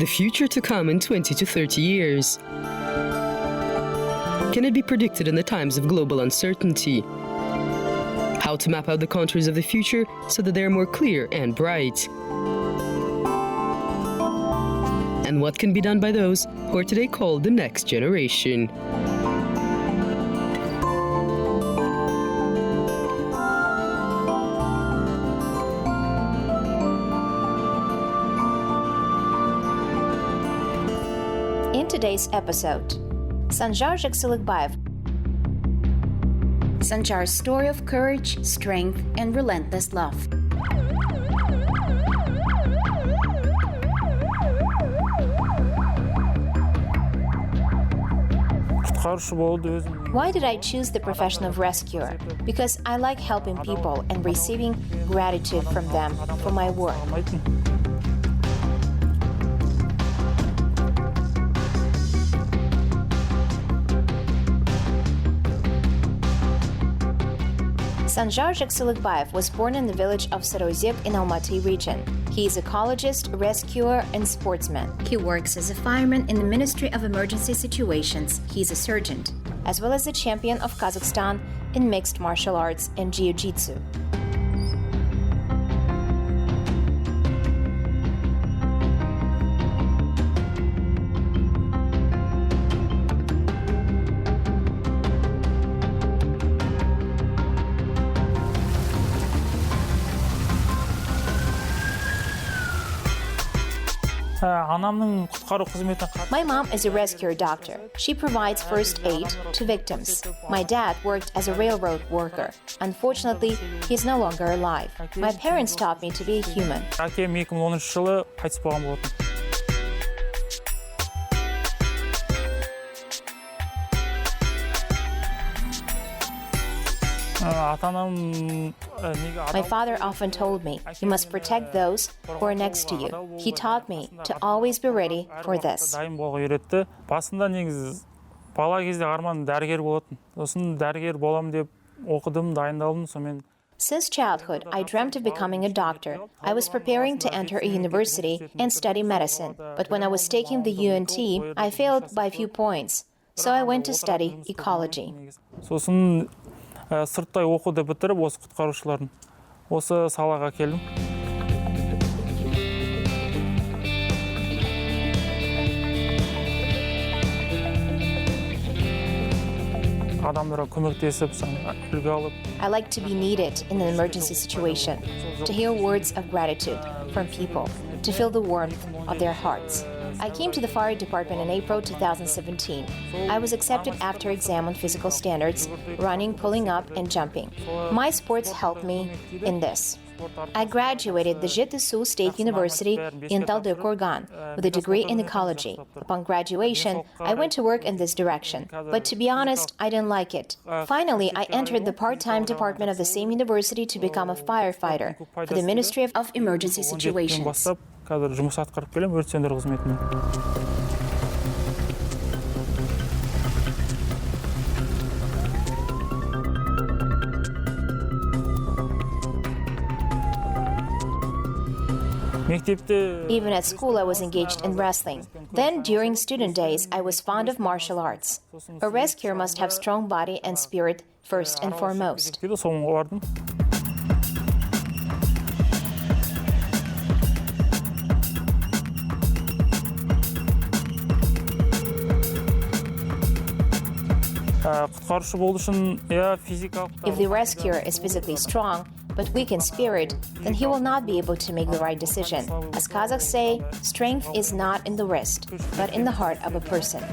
The future to come in 20 to 30 years. Can it be predicted in the times of global uncertainty? How to map out the contours of the future so that they are more clear and bright. And what can be done by those who are today called the next generation? In today's episode, Sanzhar Zhaksylykbaev. Sanzhar's story of courage, strength, and relentless love. Why did I choose the profession of rescuer? Because I like helping people and receiving gratitude from them for my work. Sanzhar Zhaksylykbaev was born in the village of Sarozek in Almaty region. He is ecologist, rescuer, and sportsman. He works as a fireman in the Ministry of Emergency Situations. He is a surgeon, as well as the champion of Kazakhstan in mixed martial arts and jiu-jitsu. My mom is a rescue doctor. She provides first aid to victims. My dad worked as a railroad worker. Unfortunately, he is no longer alive. My parents taught me to be a human. My father often told me, you must protect those who are next to you. He taught me to always be ready for this. Since childhood, I dreamt of becoming a doctor. I was preparing to enter a university and study medicine, but when I was taking the UNT, I failed by a few points, so I went to study ecology. Сырттай оқуды бітіріп, осы құтқарушылардың осы салаға келдім. Адамдарға көмектесіп, үлгі алып. I like to be needed in an emergency situation, to hear words of gratitude from people, to feel the warmth of their hearts. I came to the fire department in April 2017. I was accepted after exam on physical standards, running, pulling up, and jumping. My sports helped me in this. I graduated the JETSU State University in Taldykorgan with a degree in ecology. Upon graduation, I went to work in this direction, but to be honest, I didn't like it. Finally, I entered the part-time department of the same university to become a firefighter for the Ministry of Emergency Situations. Even at school, I was engaged in wrestling. Then, during student days, I was fond of martial arts. A rescuer must have strong body and spirit first and foremost. If the rescuer is physically strong, but weak in spirit, then he will not be able to make the right decision. As Kazakhs say, strength is not in the wrist, but in the heart of a person.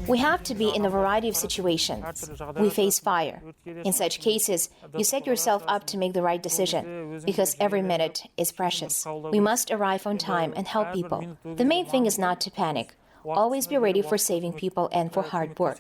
We have to be in a variety of situations. We face fire. In such cases, you set yourself up to make the right decision, because every minute is precious. We must arrive on time and help people. The main thing is not to panic. Always be ready for saving people and for hard work.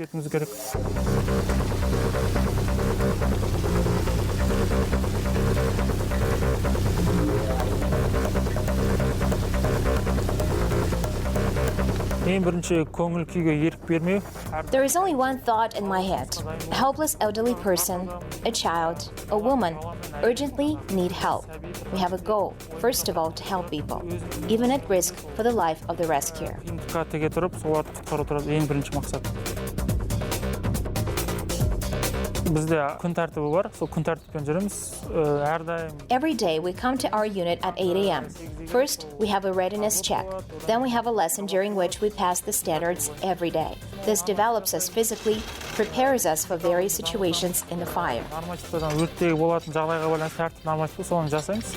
Ең бірінші көңіл күйге ерік бермеу. There is only one thought in my head. A helpless elderly person, a child, a woman urgently need help. We have a goal, first of all, to help people, even at risk for the life of the rescuer. Қиындыққа теге тұрып, соларды құтқару тұрады ең бірінші мақсат. Бізде күн тәртібі бар, сол күн тәртіппен жүреміз әрдайым. Every day we come to our unit at 8 a.m. First, we have a readiness check. Then we have a lesson during which we pass the standards every day. This develops us physically, prepares us for various situations in the fire. Нормативтардан өрттегі болатын жағдайға байланысты тәртіп нормативі соны жасаймыз.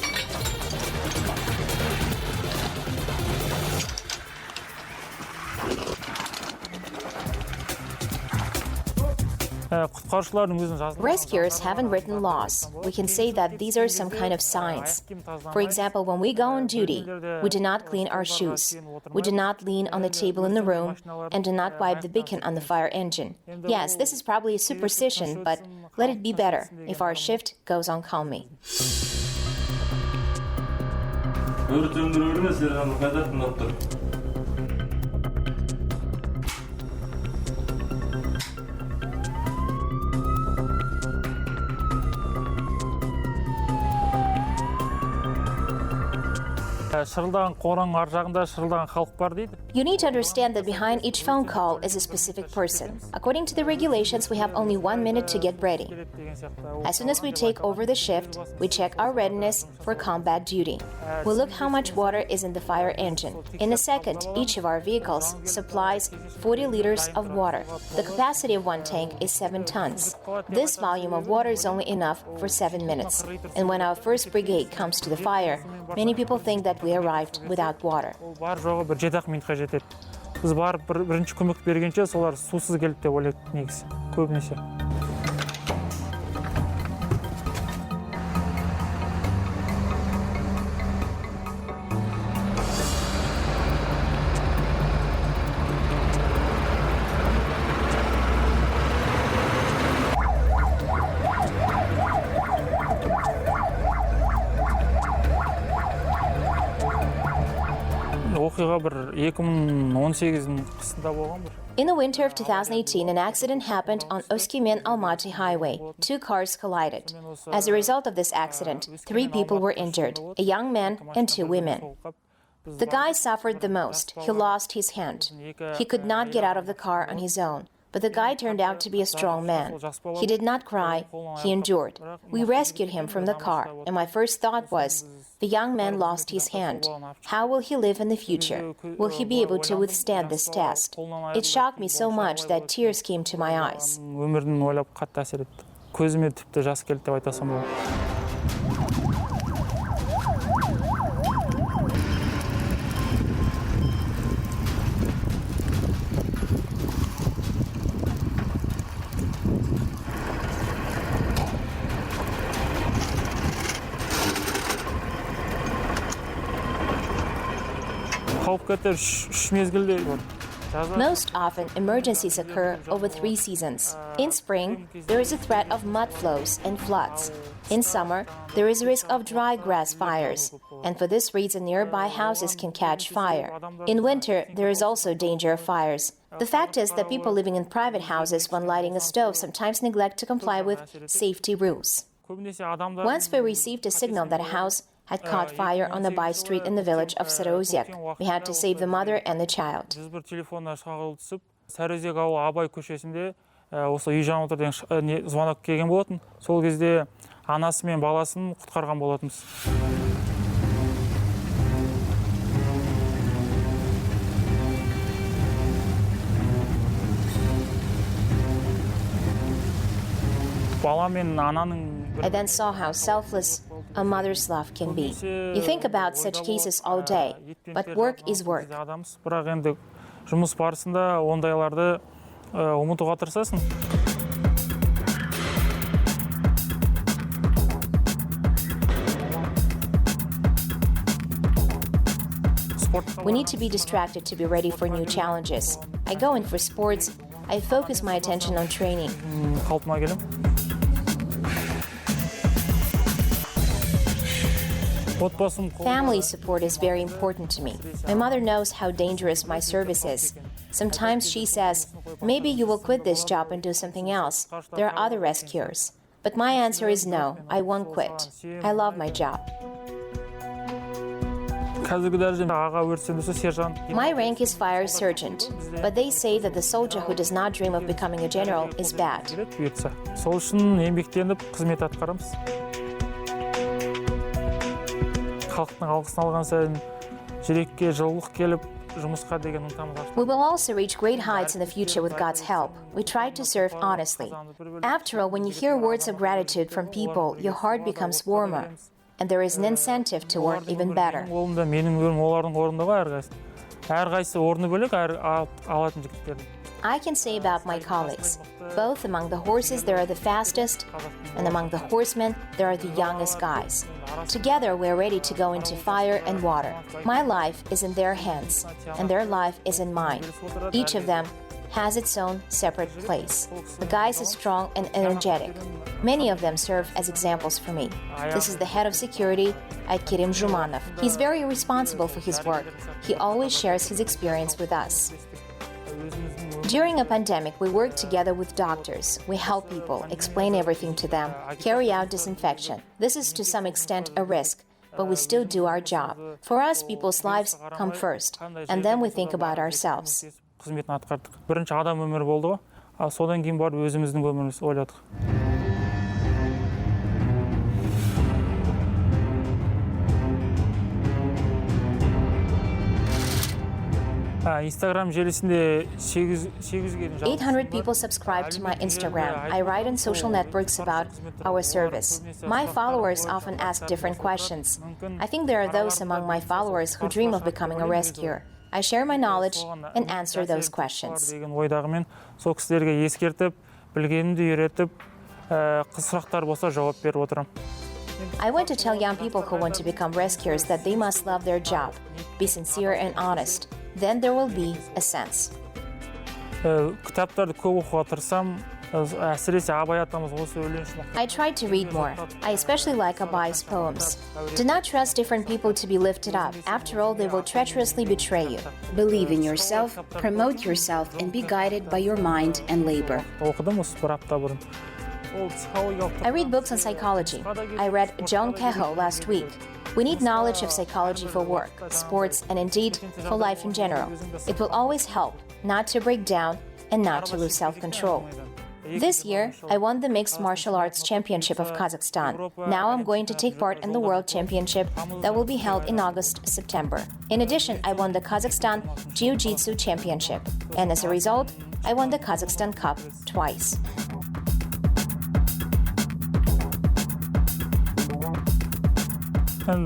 Rescuers haven't written laws. We can say that these are some kind of signs. For example, when we go on duty, we do not clean our shoes. We do not lean on the table in the room and do not wipe the beacon on the fire engine. Yes, this is probably a superstition, but let it be better if our shift goes on calmly. You need to understand that behind each phone call is a specific person. According to the regulations, we have only 1 minute to get ready. As soon as we take over the shift, we check our readiness for combat duty. We look how much water is in the fire engine. In a second, each of our vehicles supplies 40 liters of water. The capacity of one tank is 7 tons. This volume of water is only enough for 7 minutes. And when our first brigade comes to the fire, many people think that we arrived without water. Біз барып бірінші көмек бергенше солар сусыз келді деп ойлайды негізі көбінесе. In the winter of 2018, an accident happened on Almaty highway. 2 cars collided. As a result of this accident, 3 people were injured, a young man and 2 women. The guy suffered the most. He lost his hand. He could not get out of the car on his own. But the guy turned out to be a strong man. He did not cry, he endured. We rescued him from the car, and my first thought was, the young man lost his hand. How will he live in the future? Will he be able to withstand this test? It shocked me so much that tears came to my eyes. Most often, emergencies occur over 3 seasons. In spring, there is a threat of mud flows and floods. In summer, there is a risk of dry grass fires, and for this reason, nearby houses can catch fire. In winter, there is also danger of fires. The fact is that people living in private houses when lighting a stove sometimes neglect to comply with safety rules. Once we received a signal that a house had caught fire on a by street in the village of Sarozyak. We had to save the mother and the child. I then saw how selfless a mother's love can be. You think about such cases all day, but work is work. We need to be distracted to be ready for new challenges. I go in for sports. I focus my attention on training. Family support is very important to me. My mother knows how dangerous my service is. Sometimes she says, maybe you will quit this job and do something else. There are other rescuers. But my answer is no, I won't quit. I love my job. My rank is fire sergeant, but they say that the soldier who does not dream of becoming a general is bad. We will also reach great heights in the future with God's help. We try to serve honestly. After all, when you hear words of gratitude from people, your heart becomes warmer, and there is an incentive to work even better. I can say about my colleagues, both among the horses they are the fastest, and among the horsemen they are the youngest guys. Together we are ready to go into fire and water. My life is in their hands, and their life is in mine. Each of them has its own separate place. The guys are strong and energetic. Many of them serve as examples for me. This is the head of security at Kerim Jumanov. He's very responsible for his work. He always shares his experience with us. During a pandemic, we work together with doctors. We help people, explain everything to them, carry out disinfection. This is to some extent a risk, but we still do our job. For us, people's lives come first, and then we think about ourselves. Бірінші адам өмірі болды ғой, содан кейін барып өзіміздің өмірімізді ойладық. Instagram желісінде 800 people subscribe to my Instagram. I write on social networks about our service. My followers often ask different questions. I think there are those among my followers who dream of becoming a rescuer. I share my knowledge and answer those questions. Сол кісілерге ескертіп, білгенімді үйретіп, сұрақтар болса жауап беріп отырам. I want to tell young people who want to become rescuers that they must love their job, be sincere and honest. Then there will be a sense. Кітаптарды көп оқуға тырысам, әсіресе Абай атамыз осы өлең. I try to read more. I especially like Abay's poems. Do not trust different people to be lifted up. After all, they will treacherously betray you. Believe in yourself, promote yourself, and be guided by your mind and labor. Оқыдым осы бір апта бұрын. I read books on psychology. I read John Cahill last week. We need knowledge of psychology for work, sports, and indeed for life in general. It will always help not to break down and not to lose self-control. This year, I won the Mixed Martial Arts Championship of Kazakhstan. Now I'm going to take part in the World Championship that will be held in August-September. In addition, I won the Kazakhstan Jiu-Jitsu Championship. And as a result, I won the Kazakhstan Cup twice. The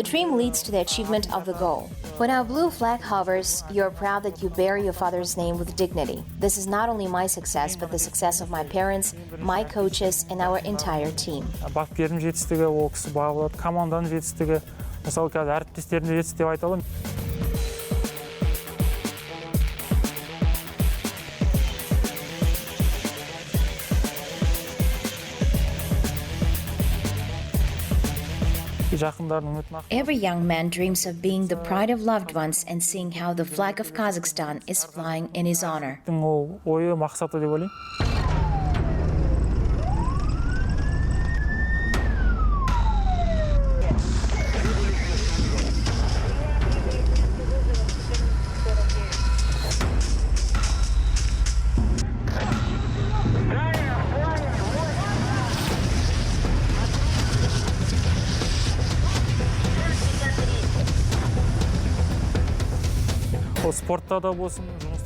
dream leads to the achievement of the goal. When our blue flag hovers, you're proud that you bear your father's name with dignity. This is not only my success, but the success of my parents, my coaches, and our entire team. Бапкерім жетістігі, ол кісі бағылады, команданың жетістігі, мысалы қазір әріптестердің жетістігі деп айта аламын. Every young man dreams of being the pride of loved ones and seeing how the flag of Kazakhstan is flying in his honor. Ойы мақсаты деп ойлаймын.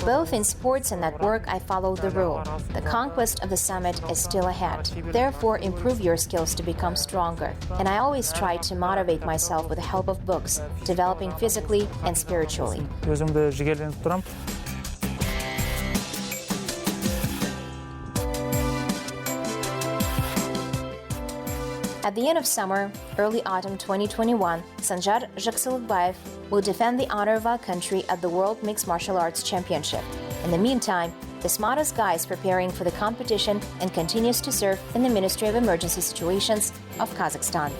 Both in sports and at work, I follow the rule. The conquest of the summit is still ahead. Therefore, improve your skills to become stronger. And I always try to motivate myself with the help of books, developing physically and spiritually. At the end of summer, early autumn 2021, Sanzhar Zhaksylykbaev will defend the honor of our country at the World Mixed Martial Arts Championship. In the meantime, The smartest guy is preparing for the competition and continues to serve in the Ministry of Emergency Situations of Kazakhstan.